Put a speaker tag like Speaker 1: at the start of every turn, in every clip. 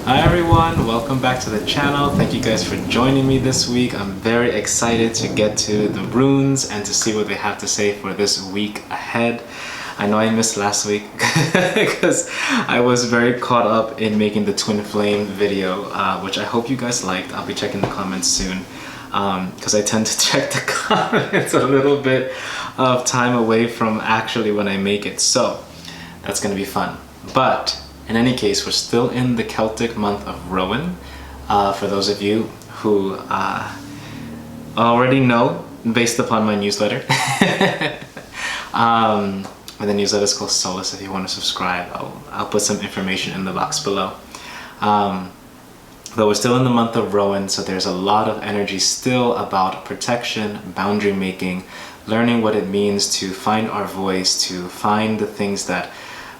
Speaker 1: Hi everyone, welcome back to the channel. Thank you guys for joining me this week. I'm very excited to get to the runes and to see what they have to say for this week ahead. I know I missed last week because I was very caught up in making the twin flame video, which I hope you guys liked. I'll be checking the comments soon because I tend to check the comments a little bit of time away from actually when I make it. So that's going to be fun. But in any case, we're still in the Celtic month of Rowan. For those of you who already know, based upon my newsletter. And the newsletter is called Solace. If you want to subscribe, I'll put some information in the box below. But we're still in the month of Rowan, so there's a lot of energy still about protection, boundary making, learning what it means to find our voice, to find the things that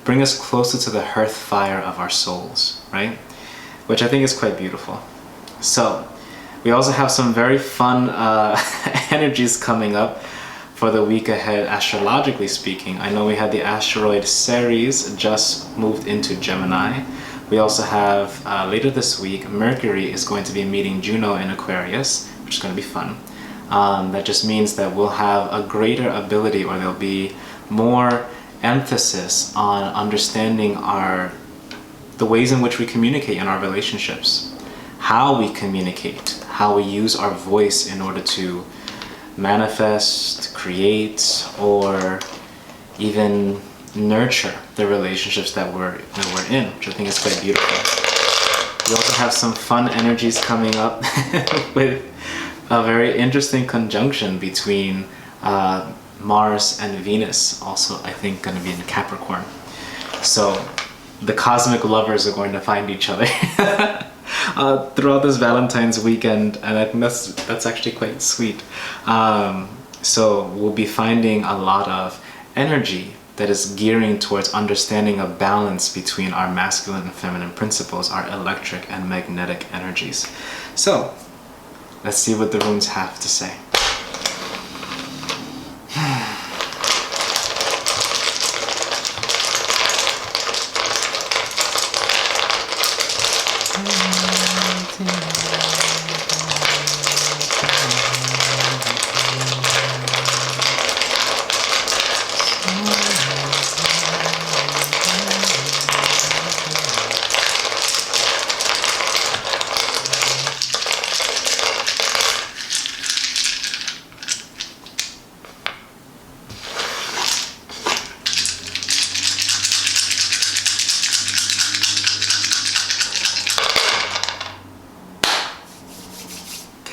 Speaker 1: bring us closer to the hearth fire of our souls, right? Which I think is quite beautiful. So we also have some very fun energies coming up for the week ahead, astrologically speaking. I know we had the asteroid Ceres just moved into Gemini. We also have later this week, Mercury is going to be meeting Juno in Aquarius, which is going to be fun. That just means that we'll have a greater ability, or there'll be more emphasis on understanding the ways in which we communicate in our relationships, how we communicate, how we use our voice in order to manifest, create, or even nurture the relationships that we're in, which I think is quite beautiful. We also have some fun energies coming up with a very interesting conjunction between Mars and Venus, also I think going to be in Capricorn. So the cosmic lovers are going to find each other throughout this Valentine's weekend, and I think that's actually quite sweet. So we'll be finding a lot of energy that is gearing towards understanding a balance between our masculine and feminine principles, our electric and magnetic energies. So let's see what the runes have to say.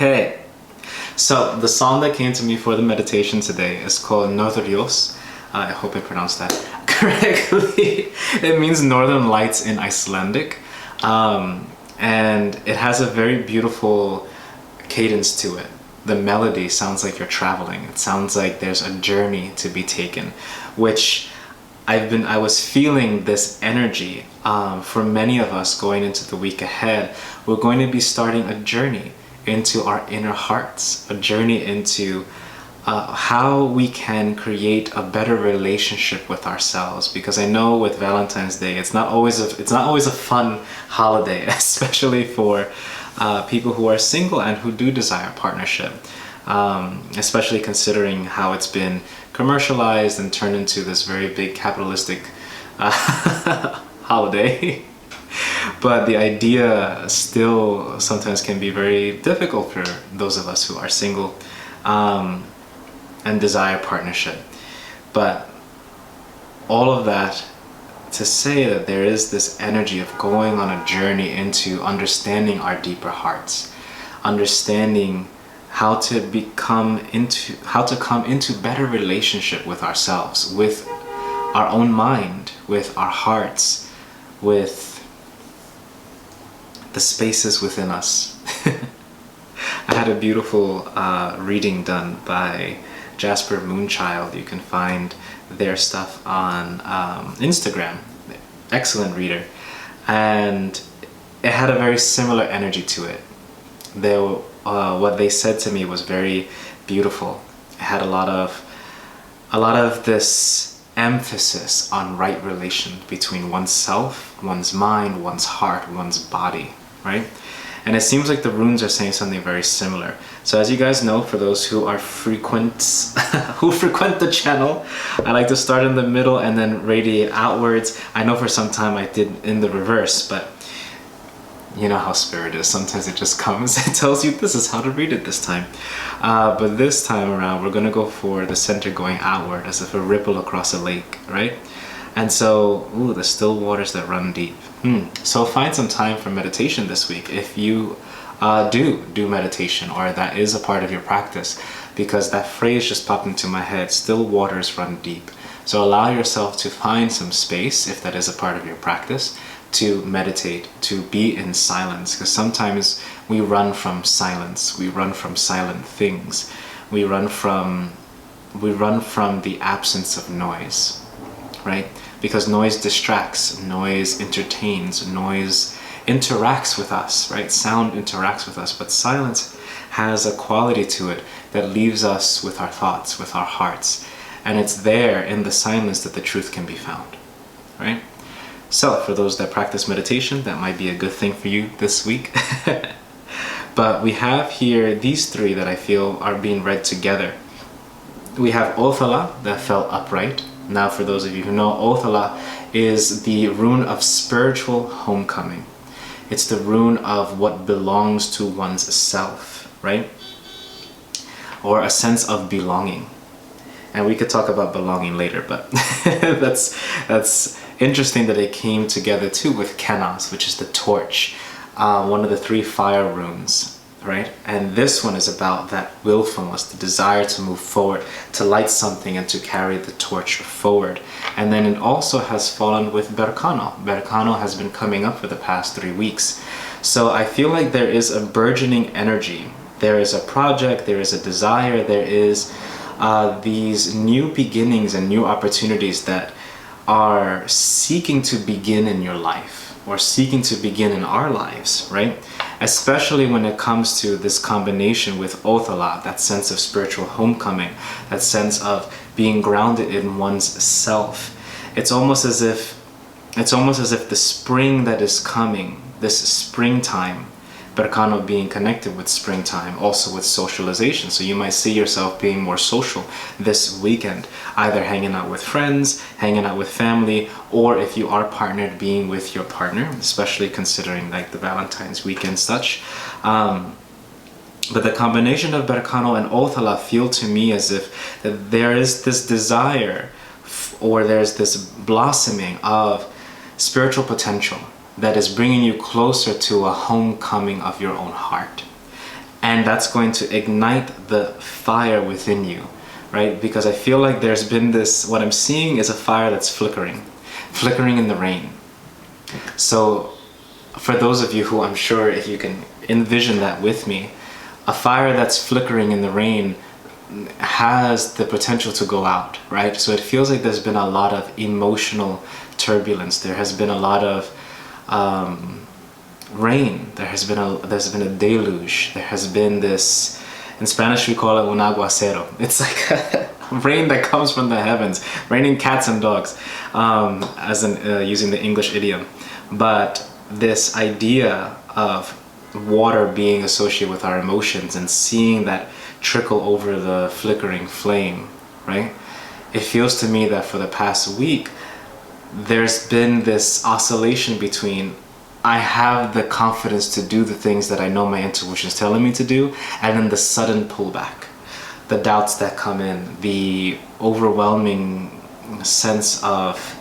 Speaker 1: Okay, so the song that came to me for the meditation today is called Norðurljós. I hope I pronounced that correctly. It means Northern Lights in Icelandic, and it has a very beautiful cadence to it. The melody sounds like you're traveling. It sounds like there's a journey to be taken, which I was feeling this energy for many of us going into the week ahead. We're going to be starting a journey into our inner hearts, a journey into how we can create a better relationship with ourselves. Because I know with Valentine's Day, it's not always a fun holiday, especially for people who are single and who do desire partnership. Especially considering how it's been commercialized and turned into this very big capitalistic holiday. But the idea still sometimes can be very difficult for those of us who are single and desire partnership. But all of that to say that there is this energy of going on a journey into understanding our deeper hearts, understanding how to come into better relationship with ourselves, with our own mind, with our hearts, with the spaces within us. I had a beautiful reading done by Jasper Moonchild. You can find their stuff on Instagram. Excellent reader. And it had a very similar energy to it. What they said to me was very beautiful. It had a lot of this emphasis on right relation between oneself, one's mind, one's heart, one's body, right? And it seems like the runes are saying something very similar. So as you guys know, for those who are frequent the channel, I like to start in the middle and then radiate outwards. I know for some time I did in the reverse, but you know how spirit is. Sometimes it just comes, it tells you this is how to read it this time. But this time around, we're gonna go for the center going outward as if a ripple across a lake, right? And so, ooh, the still waters that run deep. So find some time for meditation this week if you do meditation, or that is a part of your practice, because that phrase just popped into my head, still waters run deep. So allow yourself to find some space, if that is a part of your practice, to meditate, to be in silence, because sometimes we run from silence, we run from silent things, we run from the absence of noise, right? Because noise distracts, noise entertains, noise interacts with us, right? Sound interacts with us, but silence has a quality to it that leaves us with our thoughts, with our hearts. And it's there in the silence that the truth can be found, right? So for those that practice meditation, that might be a good thing for you this week. But we have here these three that I feel are being read together. We have Othala, that fell upright. Now, for those of you who know, Othala is the rune of spiritual homecoming. It's the rune of what belongs to one's self, right? Or a sense of belonging. And we could talk about belonging later, but that's interesting that it came together too with Kenas, which is the torch, one of the 3 fire runes. Right? And this one is about that willfulness, the desire to move forward, to light something and to carry the torch forward. And then it also has fallen with Berkano. Berkano has been coming up for the past 3 weeks. So I feel like there is a burgeoning energy. There is a project, there is a desire, there is these new beginnings and new opportunities that are seeking to begin in your life, or seeking to begin in our lives, right? Especially when it comes to this combination with Othala, that sense of spiritual homecoming, that sense of being grounded in one's self. It's almost as if the spring that is coming, this springtime, Berkano being connected with springtime, also with socialization. So you might see yourself being more social this weekend, either hanging out with friends, hanging out with family, or if you are partnered, being with your partner, especially considering like the Valentine's weekend such. But the combination of Berkano and Othala feel to me as if that there is this desire, or there's this blossoming of spiritual potential that is bringing you closer to a homecoming of your own heart. And that's going to ignite the fire within you, right? Because I feel like there's been this, what I'm seeing is a fire that's flickering in the rain. So for those of you who, I'm sure if you can envision that with me, a fire that's flickering in the rain has the potential to go out, right? So it feels like there's been a lot of emotional turbulence. There has been a lot of rain. There's been a deluge. There has been this, in Spanish we call it un aguacero. It's like rain that comes from the heavens, raining cats and dogs, using the English idiom. But this idea of water being associated with our emotions and seeing that trickle over the flickering flame, right? It feels to me that for the past week, there's been this oscillation between I have the confidence to do the things that I know my intuition is telling me to do, and then the sudden pullback, the doubts that come in, the overwhelming sense of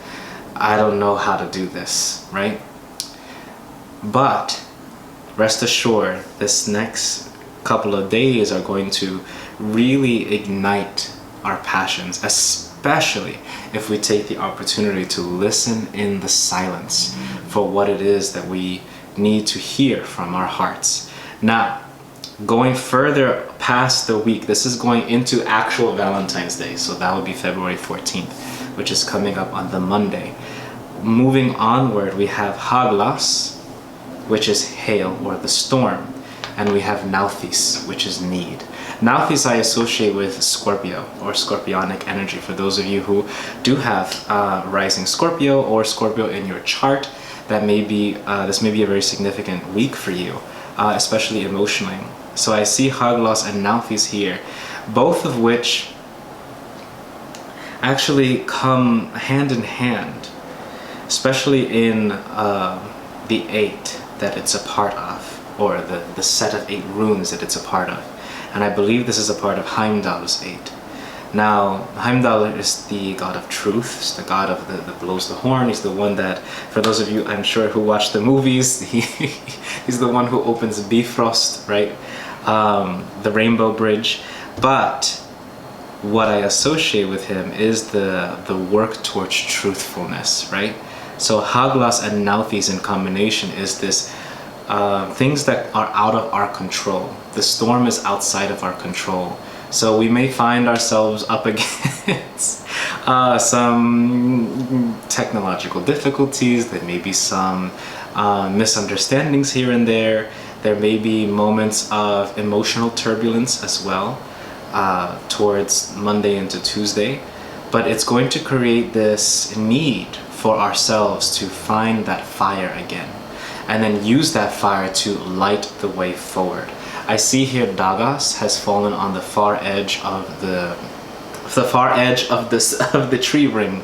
Speaker 1: I don't know how to do this, right? But rest assured, this next couple of days are going to really ignite our passions, especially if we take the opportunity to listen in the silence for what it is that we need to hear from our hearts. Now, going further past the week, this is going into actual Valentine's Day, so that would be February 14th, which is coming up on the Monday. Moving onward, we have Haglas, which is hail or the storm, and we have Nauthiz, which is need. Nauthiz I associate with Scorpio or Scorpionic energy. For those of you who do have rising Scorpio or Scorpio in your chart, that may be this may be a very significant week for you, especially emotionally. So I see Haglos and Nauthiz here, both of which actually come hand in hand, especially in the 8 that it's a part of, or the set of 8 runes that it's a part of. And I believe this is a part of Heimdall's 8. Now, Heimdall is the god of truth. He's the god of that blows the horn. He's the one that, for those of you I'm sure who watch the movies, he's the one who opens Bifrost, right? The Rainbow Bridge. But what I associate with him is the work towards truthfulness, right? So Haglas and Nauthiz in combination is this things that are out of our control. The storm is outside of our control. So we may find ourselves up against some technological difficulties. There may be some misunderstandings here and there. There may be moments of emotional turbulence as well towards Monday into Tuesday. But it's going to create this need for ourselves to find that fire again, and then use that fire to light the way forward. I see here Dagas has fallen on the far edge of the of the tree ring,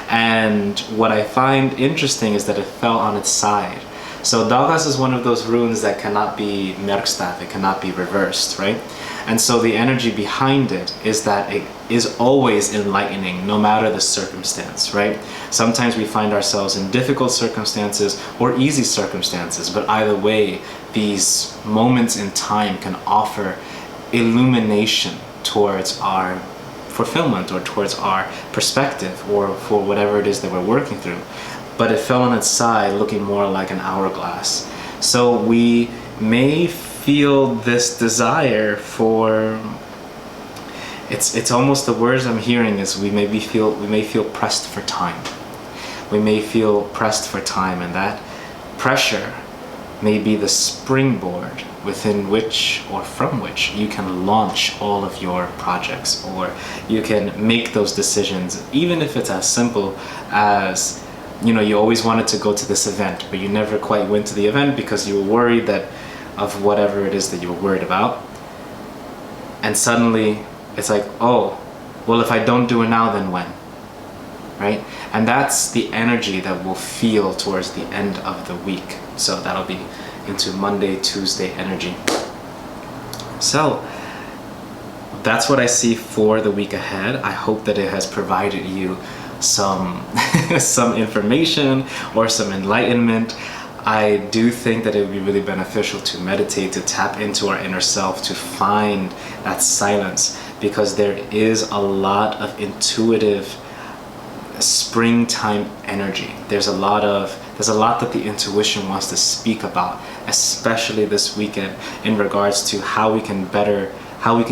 Speaker 1: and what I find interesting is that it fell on its side. So Dagas is one of those runes that cannot be Merkstav, it cannot be reversed, right? And so the energy behind it is that it is always enlightening no matter the circumstance, right? Sometimes we find ourselves in difficult circumstances or easy circumstances, but either way, these moments in time can offer illumination towards our fulfillment or towards our perspective or for whatever it is that we're working through. But it fell on its side looking more like an hourglass. So we may feel this desire for, it's almost the words I'm hearing is we may feel pressed for time. We may feel pressed for time, and that pressure may be the springboard within which or from which you can launch all of your projects, or you can make those decisions, even if it's as simple as, you know, you always wanted to go to this event, but you never quite went to the event because you were worried that of whatever it is that you were worried about. And suddenly it's like, oh, well, if I don't do it now, then when? Right? And that's the energy that we'll feel towards the end of the week. So that'll be into Monday, Tuesday energy. So that's what I see for the week ahead. I hope that it has provided you some some information or some enlightenment. I do think that it would be really beneficial to meditate, to tap into our inner self, to find that silence, because there is a lot of intuitive springtime energy. There's a lot that the intuition wants to speak about, especially this weekend, in regards to how we can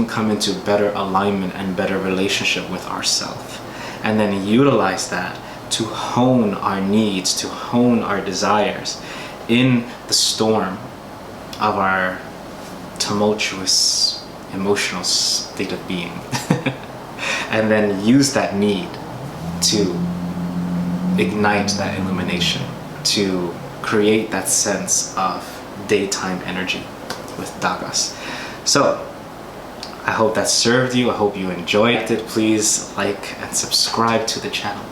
Speaker 1: come into better alignment and better relationship with ourselves, and then utilize that to hone our needs, to hone our desires in the storm of our tumultuous emotional state of being. And then use that need to ignite that illumination, to create that sense of daytime energy with Dagas. So I hope that served you. I hope you enjoyed it. Please like and subscribe to the channel.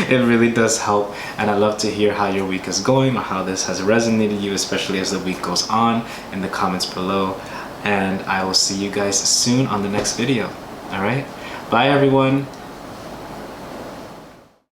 Speaker 1: It really does help, and I love to hear how your week is going or how this has resonated you, especially as the week goes on, in the comments below. And I will see you guys soon on the next video. All right, bye everyone.